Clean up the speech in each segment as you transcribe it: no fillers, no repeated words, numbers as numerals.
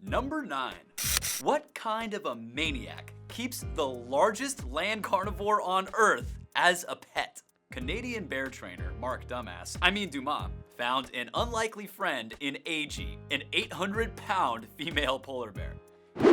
Number 9. What kind of a maniac keeps the largest land carnivore on Earth as a pet? Canadian bear trainer Mark Dumas found an unlikely friend in Agee, an 800-pound female polar bear.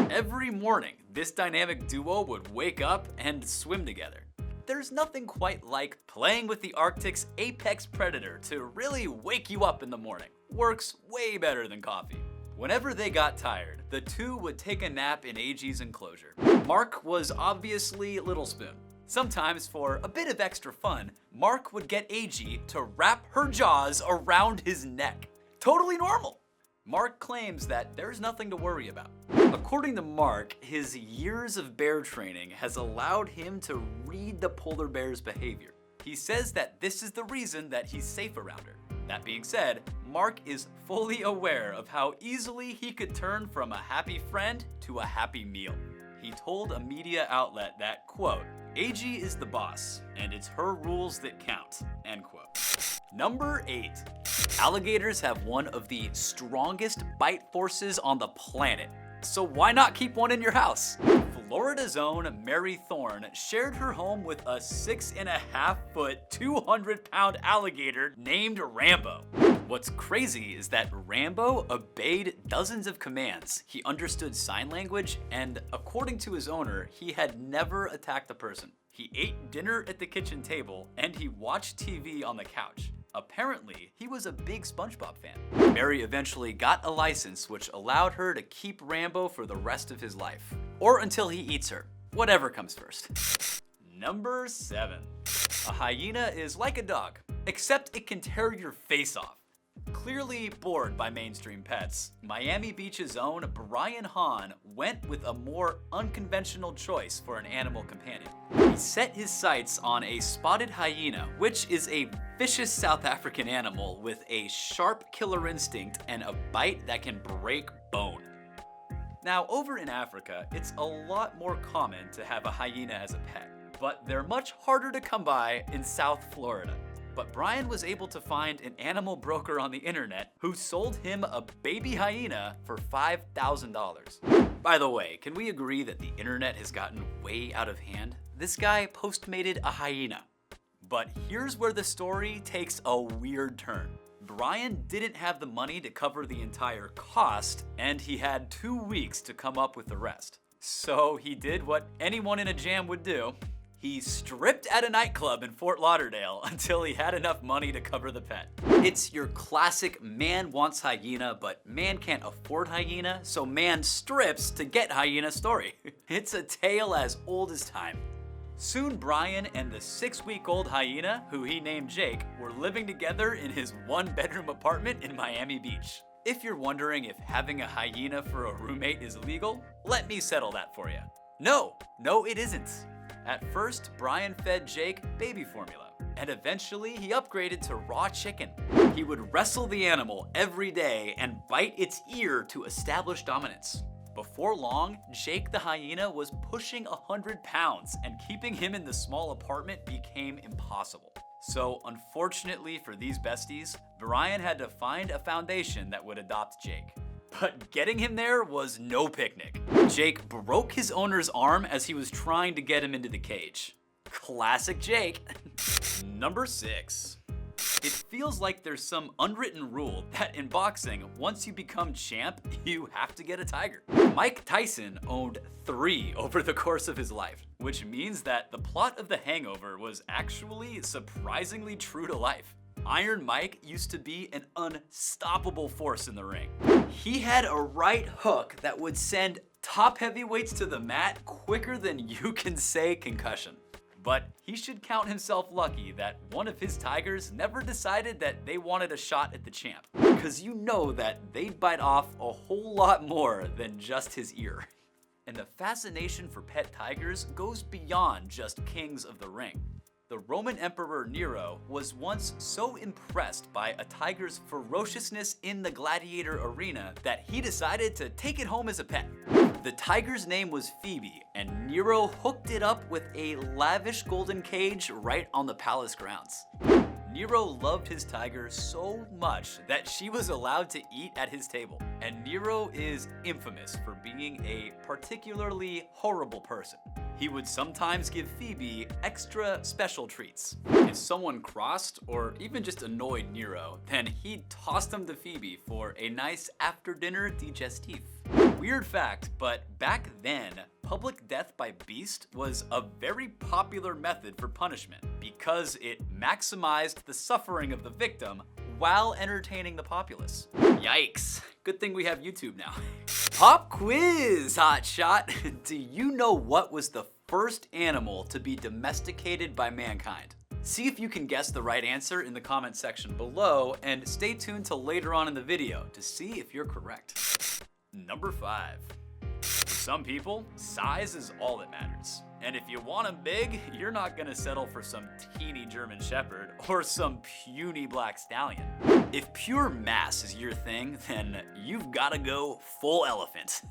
Every morning, this dynamic duo would wake up and swim together. There's nothing quite like playing with the Arctic's apex predator to really wake you up in the morning. Works way better than coffee. Whenever they got tired, the two would take a nap in Agee's enclosure. Mark was obviously Little Spoon. Sometimes, for a bit of extra fun, Mark would get Agee to wrap her jaws around his neck. Totally normal. Mark claims that there's nothing to worry about. According to Mark, his years of bear training has allowed him to read the polar bear's behavior. He says that this is the reason that he's safe around her. That being said, Mark is fully aware of how easily he could turn from a happy friend to a happy meal. He told a media outlet that, quote, "Agee is the boss, and it's her rules that count," end quote. Number 8. Alligators have one of the strongest bite forces on the planet. So why not keep one in your house? Florida's own Mary Thorne shared her home with a 6.5-foot, 200-pound alligator named Rambo. What's crazy is that Rambo obeyed dozens of commands. He understood sign language, and according to his owner, he had never attacked a person. He ate dinner at the kitchen table, and he watched TV on the couch. Apparently, he was a big SpongeBob fan. Mary eventually got a license which allowed her to keep Rambo for the rest of his life. Or until he eats her. Whatever comes first. Number 7. A hyena is like a dog, except it can tear your face off. Clearly bored by mainstream pets, Miami Beach's own Brian Hahn went with a more unconventional choice for an animal companion. He set his sights on a spotted hyena, which is a vicious South African animal with a sharp killer instinct and a bite that can break bone. Now, over in Africa, it's a lot more common to have a hyena as a pet, but they're much harder to come by in South Florida. But Brian was able to find an animal broker on the internet who sold him a baby hyena for $5,000. By the way, can we agree that the internet has gotten way out of hand? This guy postmated a hyena. But here's where the story takes a weird turn. Brian didn't have the money to cover the entire cost, and he had 2 weeks to come up with the rest. So he did what anyone in a jam would do. He stripped at a nightclub in Fort Lauderdale until he had enough money to cover the pet. It's your classic man wants hyena, but man can't afford hyena, so man strips to get hyena story. It's a tale as old as time. Soon Brian and the 6-week-old hyena, who he named Jake, were living together in his 1-bedroom apartment in Miami Beach. If you're wondering if having a hyena for a roommate is legal, let me settle that for you. No, it isn't. At first, Brian fed Jake baby formula, and eventually he upgraded to raw chicken. He would wrestle the animal every day and bite its ear to establish dominance. Before long, Jake the hyena was pushing 100 pounds, and keeping him in the small apartment became impossible. So unfortunately for these besties, Brian had to find a foundation that would adopt Jake. But getting him there was no picnic. Jake broke his owner's arm as he was trying to get him into the cage. Classic Jake. Number 6. It feels like there's some unwritten rule that in boxing, once you become champ, you have to get a tiger. Mike Tyson owned 3 over the course of his life, which means that the plot of The Hangover was actually surprisingly true to life. Iron Mike used to be an unstoppable force in the ring. He had a right hook that would send top heavyweights to the mat quicker than you can say concussion. But he should count himself lucky that one of his tigers never decided that they wanted a shot at the champ, because you know that they'd bite off a whole lot more than just his ear. And the fascination for pet tigers goes beyond just kings of the ring. The Roman Emperor Nero was once so impressed by a tiger's ferociousness in the gladiator arena that he decided to take it home as a pet. The tiger's name was Phoebe, and Nero hooked it up with a lavish golden cage right on the palace grounds. Nero loved his tiger so much that she was allowed to eat at his table. And Nero is infamous for being a particularly horrible person. He would sometimes give Phoebe extra special treats. If someone crossed or even just annoyed Nero, then he'd toss them to Phoebe for a nice after-dinner digestif. Weird fact, but back then, public death by beast was a very popular method for punishment because it maximized the suffering of the victim while entertaining the populace. Yikes. Good thing we have YouTube now. Pop quiz, hotshot. Do you know what was the first animal to be domesticated by mankind? See if you can guess the right answer in the comment section below, and stay tuned till later on in the video to see if you're correct. Number 5. For some people, size is all that matters. And if you want them big, you're not gonna settle for some teeny German Shepherd or some puny black stallion. If pure mass is your thing, then you've gotta go full elephant.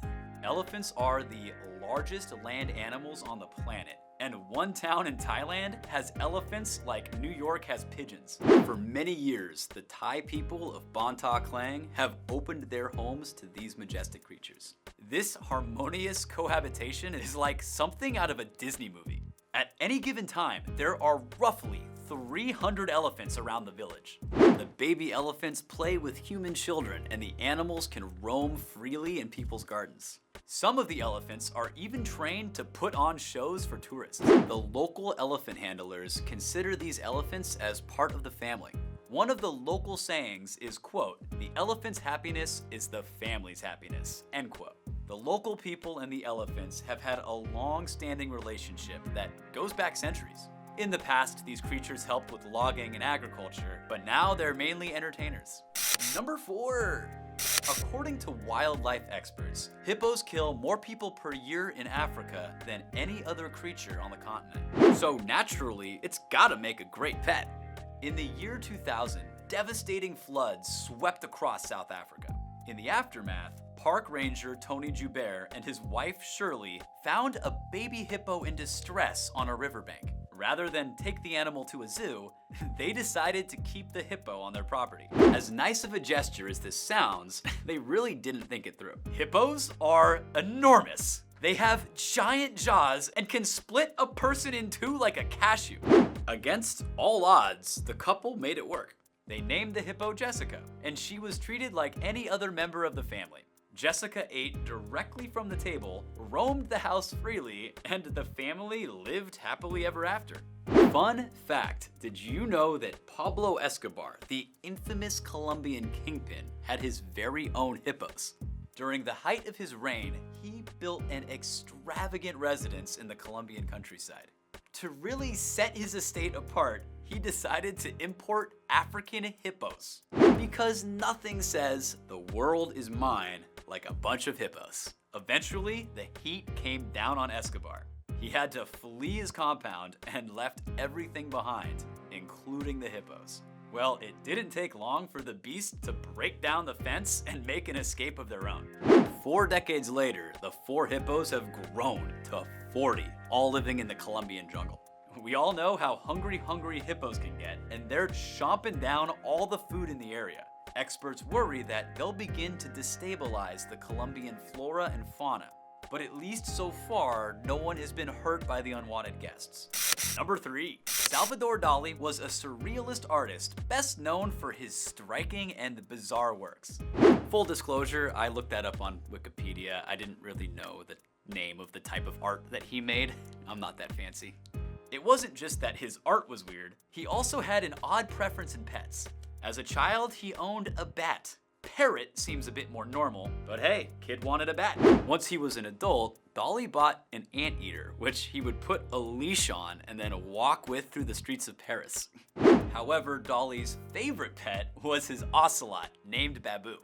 Elephants are the largest land animals on the planet, and one town in Thailand has elephants like New York has pigeons. For many years, the Thai people of Banta Klang have opened their homes to these majestic creatures. This harmonious cohabitation is like something out of a Disney movie. At any given time, there are roughly 300 elephants around the village. The baby elephants play with human children, and the animals can roam freely in people's gardens. Some of the elephants are even trained to put on shows for tourists. The local elephant handlers consider these elephants as part of the family. One of the local sayings is, quote, "The elephant's happiness is the family's happiness," end quote. The local people and the elephants have had a long-standing relationship that goes back centuries. In the past, these creatures helped with logging and agriculture, but now they're mainly entertainers. Number 4. According to wildlife experts, hippos kill more people per year in Africa than any other creature on the continent. So naturally, it's gotta make a great pet. In the year 2000, devastating floods swept across South Africa. In the aftermath, park ranger Tony Joubert and his wife Shirley found a baby hippo in distress on a riverbank. Rather than take the animal to a zoo, they decided to keep the hippo on their property. As nice of a gesture as this sounds, they really didn't think it through. Hippos are enormous. They have giant jaws and can split a person in two like a cashew. Against all odds, the couple made it work. They named the hippo Jessica, and she was treated like any other member of the family. Jessica ate directly from the table, roamed the house freely, and the family lived happily ever after. Fun fact, did you know that Pablo Escobar, the infamous Colombian kingpin, had his very own hippos? During the height of his reign, he built an extravagant residence in the Colombian countryside. To really set his estate apart, he decided to import African hippos. Because nothing says the world is mine like a bunch of hippos. Eventually, the heat came down on Escobar. He had to flee his compound and left everything behind, including the hippos. Well, it didn't take long for the beast to break down the fence and make an escape of their own. 4 decades later, the 4 hippos have grown to 40, all living in the Colombian jungle. We all know how hungry hippos can get, and they're chomping down all the food in the area. Experts worry that they'll begin to destabilize the Colombian flora and fauna. But at least so far, no one has been hurt by the unwanted guests. Number 3. Salvador Dali was a surrealist artist, best known for his striking and bizarre works. Full disclosure, I looked that up on Wikipedia. I didn't really know the name of the type of art that he made. I'm not that fancy. It wasn't just that his art was weird, he also had an odd preference in pets. As a child, he owned a bat. Parrot seems a bit more normal, but hey, kid wanted a bat. Once he was an adult, Dali bought an anteater, which he would put a leash on and then walk with through the streets of Paris. However, Dali's favorite pet was his ocelot, named Babu.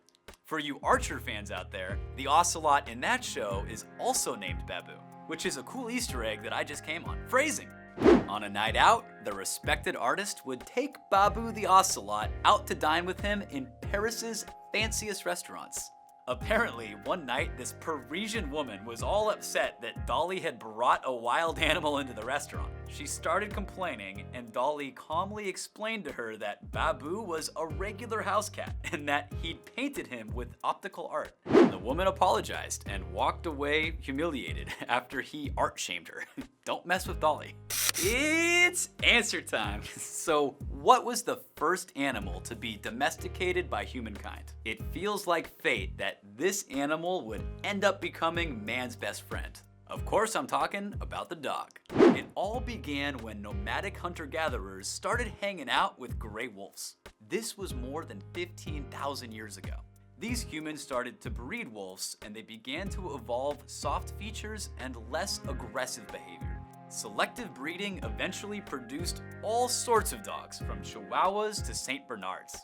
For you Archer fans out there, the ocelot in that show is also named Babu, which is a cool Easter egg that I just came on. Phrasing. On a night out, the respected artist would take Babu the ocelot out to dine with him in Paris's fanciest restaurants. Apparently, one night, this Parisian woman was all upset that Dolly had brought a wild animal into the restaurant. She started complaining, and Dolly calmly explained to her that Babu was a regular house cat and that he'd painted him with optical art. The woman apologized and walked away humiliated after he art shamed her. Don't mess with Dolly. It's answer time. So, what was the first animal to be domesticated by humankind? It feels like fate that this animal would end up becoming man's best friend. Of course, I'm talking about the dog. It all began when nomadic hunter-gatherers started hanging out with gray wolves. This was more than 15,000 years ago. These humans started to breed wolves, and they began to evolve soft features and less aggressive behavior. Selective breeding eventually produced all sorts of dogs, from Chihuahuas to St. Bernards.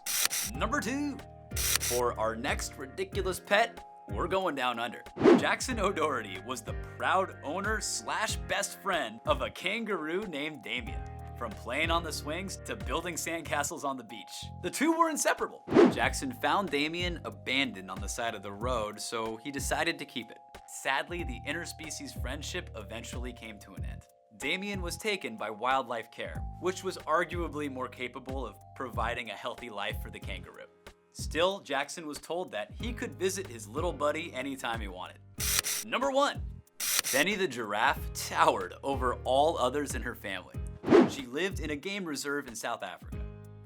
Number 2. For our next ridiculous pet, we're going down under. Jackson O'Doherty was the proud owner / best friend of a kangaroo named Damien. From playing on the swings to building sandcastles on the beach, the two were inseparable. Jackson found Damien abandoned on the side of the road, so he decided to keep it. Sadly, the interspecies friendship eventually came to an end. Damien was taken by Wildlife Care, which was arguably more capable of providing a healthy life for the kangaroo. Still, Jackson was told that he could visit his little buddy anytime he wanted. Number 1. Fenny the giraffe towered over all others in her family. She lived in a game reserve in South Africa.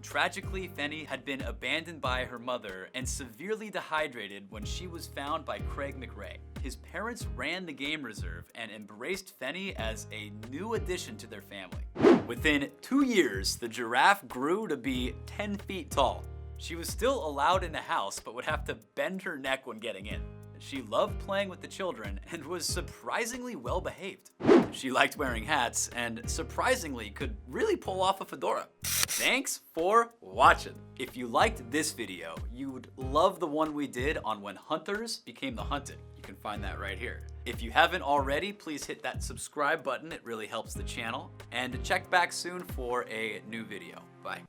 Tragically, Fenny had been abandoned by her mother and severely dehydrated when she was found by Craig McRae. His parents ran the game reserve and embraced Fenny as a new addition to their family. Within 2 years, the giraffe grew to be 10 feet tall. She was still allowed in the house, but would have to bend her neck when getting in. She loved playing with the children and was surprisingly well behaved. She liked wearing hats and surprisingly could really pull off a fedora. Thanks for watching. If you liked this video, you would love the one we did on when hunters became the hunted. You can find that right here. If you haven't already, please hit that subscribe button. It really helps the channel. And check back soon for a new video. Bye.